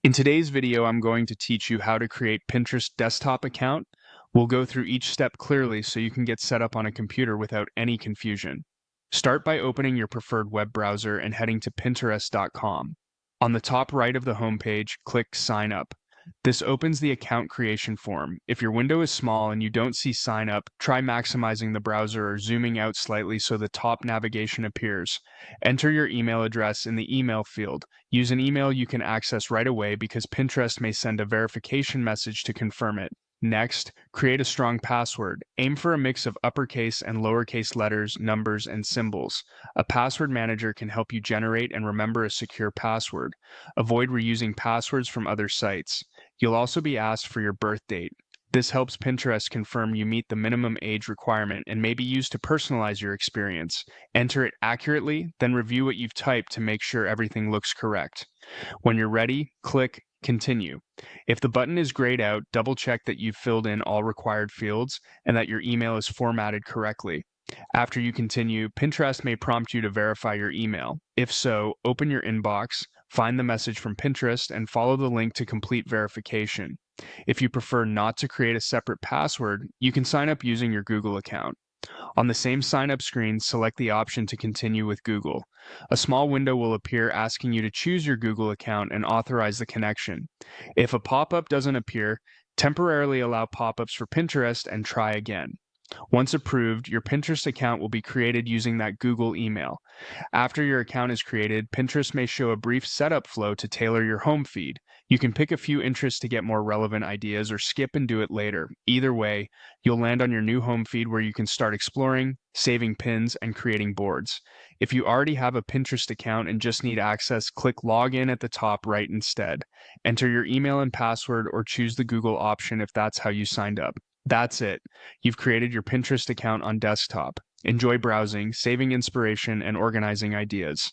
In today's video, I'm going to teach you how to create Pinterest desktop account. We'll go through each step clearly so you can get set up on a computer without any confusion. Start by opening your preferred web browser and heading to pinterest.com. On the top right of the homepage, click Sign Up. This opens the account creation form. If your window is small and you don't see Sign Up, try maximizing the browser or zooming out slightly so the top navigation appears. Enter your email address in the email field. Use an email you can access right away because Pinterest may send a verification message to confirm it. Next, create a strong password. Aim for a mix of uppercase and lowercase letters, numbers, and symbols. A password manager can help you generate and remember a secure password. Avoid reusing passwords from other sites. You'll also be asked for your birth date. This helps Pinterest confirm you meet the minimum age requirement and may be used to personalize your experience. Enter it accurately, then review what you've typed to make sure everything looks correct. When you're ready, click Continue. If the button is grayed out, double check that you've filled in all required fields and that your email is formatted correctly. After you continue, Pinterest may prompt you to verify your email. If so, open your inbox, find the message from Pinterest, and follow the link to complete verification. If you prefer not to create a separate password, you can sign up using your Google account. On the same sign-up screen, select the option to continue with Google. A small window will appear asking you to choose your Google account and authorize the connection. If a pop-up doesn't appear, temporarily allow pop-ups for Pinterest and try again. Once approved, your Pinterest account will be created using that Google email. After your account is created, Pinterest may show a brief setup flow to tailor your home feed. You can pick a few interests to get more relevant ideas or skip and do it later. Either way, you'll land on your new home feed where you can start exploring, saving pins, and creating boards. If you already have a Pinterest account and just need access, click Login at the top right instead. Enter your email and password or choose the Google option if that's how you signed up. That's it. You've created your Pinterest account on desktop. Enjoy browsing, saving inspiration, and organizing ideas.